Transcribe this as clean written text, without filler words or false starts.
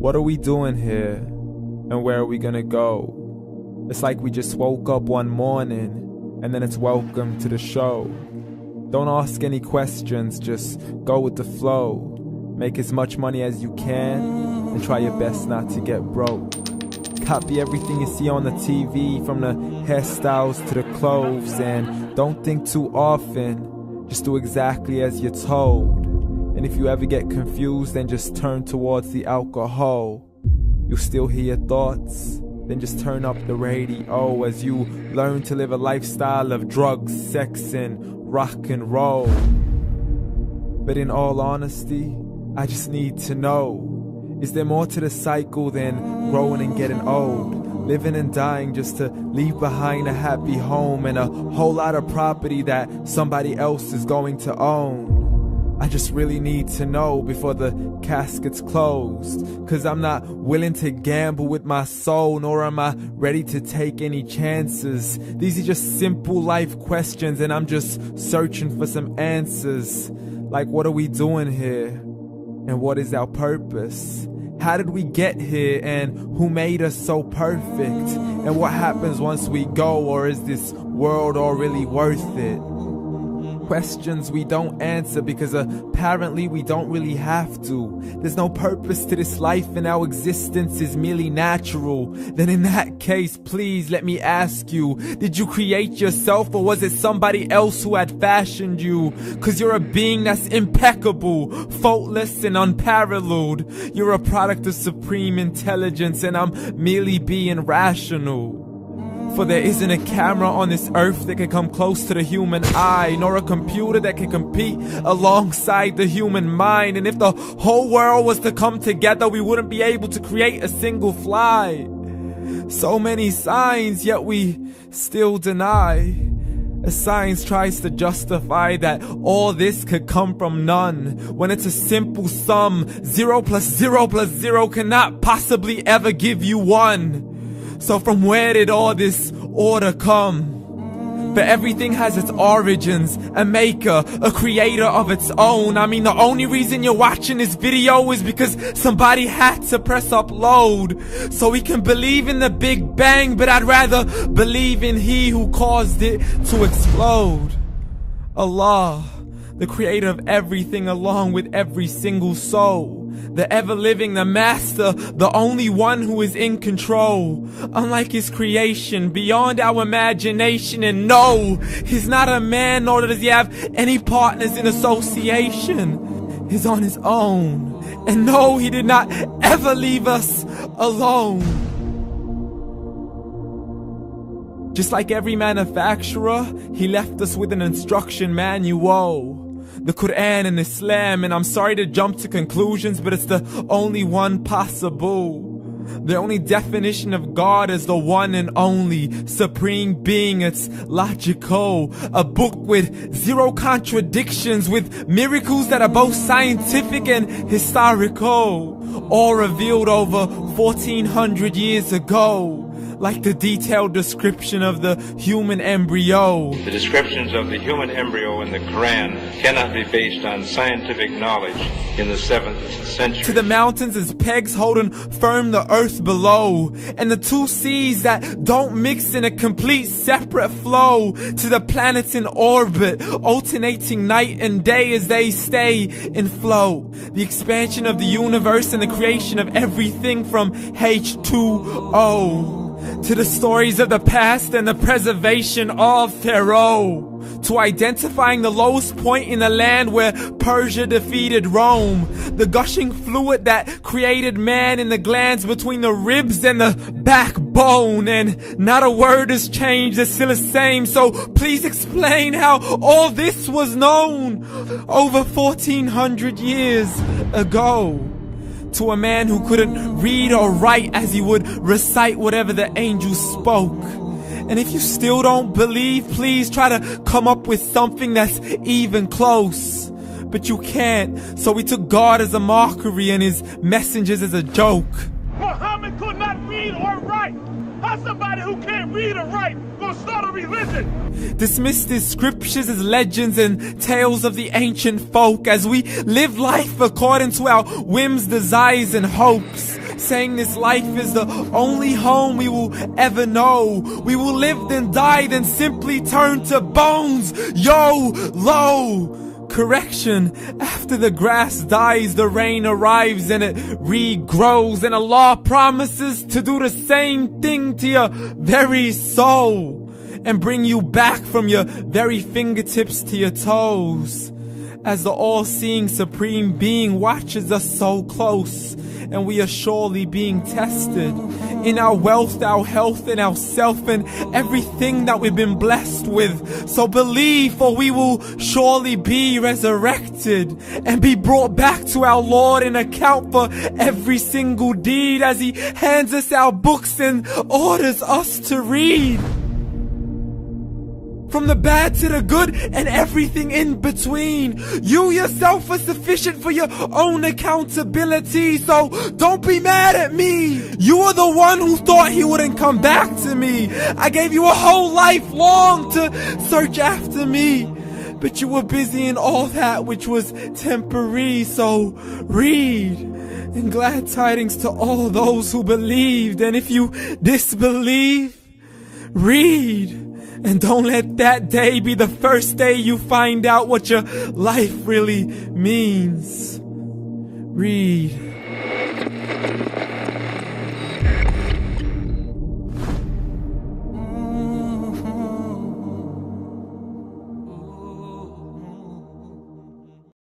What are we doing here? And where are we gonna go? It's like we just woke up one morning and then it's welcome to the show. Don't ask any questions, just go with the flow. Make as much money as you can and try your best not to get broke. Copy everything you see on the TV, from the hairstyles to the clothes, and don't think too often, just do exactly as you're told. And if you ever get confused, then just turn towards the alcohol. You'll still hear your thoughts, then just turn up the radio as you learn to live a lifestyle of drugs, sex, and rock and roll. But in all honesty, I just need to know, is there more to the cycle than growing and getting old? Living and dying just to leave behind a happy home and a whole lot of property that somebody else is going to own. I just really need to know before the casket's closed, 'cause I'm not willing to gamble with my soul, nor am I ready to take any chances. These are just simple life questions and I'm just searching for some answers. Like, what are we doing here? And what is our purpose? How did we get here, and who made us so perfect? And what happens once we go, or is this world all really worth it? Questions we don't answer because apparently we don't really have to. There's no purpose to this life and our existence is merely natural. Then in that case, please let me ask you, did you create yourself, or was it somebody else who had fashioned you? 'Cause you're a being that's impeccable, faultless and unparalleled. You're a product of supreme intelligence and I'm merely being rational. For there isn't a camera on this earth that can come close to the human eye, nor a computer that can compete alongside the human mind. And if the whole world was to come together, we wouldn't be able to create a single fly. So many signs, yet we still deny. As science tries to justify that all this could come from none, when it's a simple sum. 0 plus 0 plus 0 cannot possibly ever give you 1. So from where did all this order come? But everything has its origins, a maker, a creator of its own. I mean, the only reason you're watching this video is because somebody had to press upload. So we can believe in the Big Bang, but I'd rather believe in He who caused it to explode. Allah, the creator of everything along with every single soul. The ever-living, the master, the only one who is in control. Unlike his creation, beyond our imagination. And no, he's not a man, nor does he have any partners in association. He's on his own. And no, he did not ever leave us alone. Just like every manufacturer, he left us with an instruction manual. The Quran and Islam, and I'm sorry to jump to conclusions, but it's the only one possible. The only definition of God is the one and only supreme being. It's logical, a book with 0 contradictions, with miracles that are both scientific and historical, all revealed over 1400 years ago. Like the detailed description of the human embryo. The descriptions of the human embryo in the Quran cannot be based on scientific knowledge in the 7th century. To the mountains as pegs holding firm the earth below, and the 2 seas that don't mix in a complete separate flow. To the planets in orbit, alternating night and day as they stay in flow. The expansion of the universe and the creation of everything from H2O. To the stories of the past and the preservation of Pharaoh. To identifying the lowest point in the land where Persia defeated Rome. The gushing fluid that created man in the glands between the ribs and the backbone. And not a word has changed, it's still the same. So please explain how all this was known over 1400 years ago. To a man who couldn't read or write as he would recite whatever the angels spoke. And if you still don't believe, please try to come up with something that's even close. But you can't, so we took God as a mockery and his messengers as a joke. Muhammad could not read or write. How somebody who can't read or write gonna start a religion? Dismissed his scriptures as legends and tales of the ancient folk as we live life according to our whims, desires, and hopes. saying this life is the only home we will ever know. We will live then die, then simply turn to bones. YOLO! Correction, after the grass dies, the rain arrives and it regrows, and Allah promises to do the same thing to your very soul and bring you back from your very fingertips to your toes, as the all-seeing supreme being watches us so close, and we are surely being tested in our wealth, our health, and our self, and everything that we've been blessed with. So believe, for we will surely be resurrected and be brought back to our Lord and account for every single deed, as He hands us our books and orders us to read. From the bad to the good and everything in between. You yourself are sufficient for your own accountability, so don't be mad at me. You are the one who thought He wouldn't come back to me. I gave you a whole life long to search after me, but you were busy in all that which was temporary. So read, and glad tidings to all those who believed. And if you disbelieve, read. And don't let that day be the first day you find out what your life really means. Read.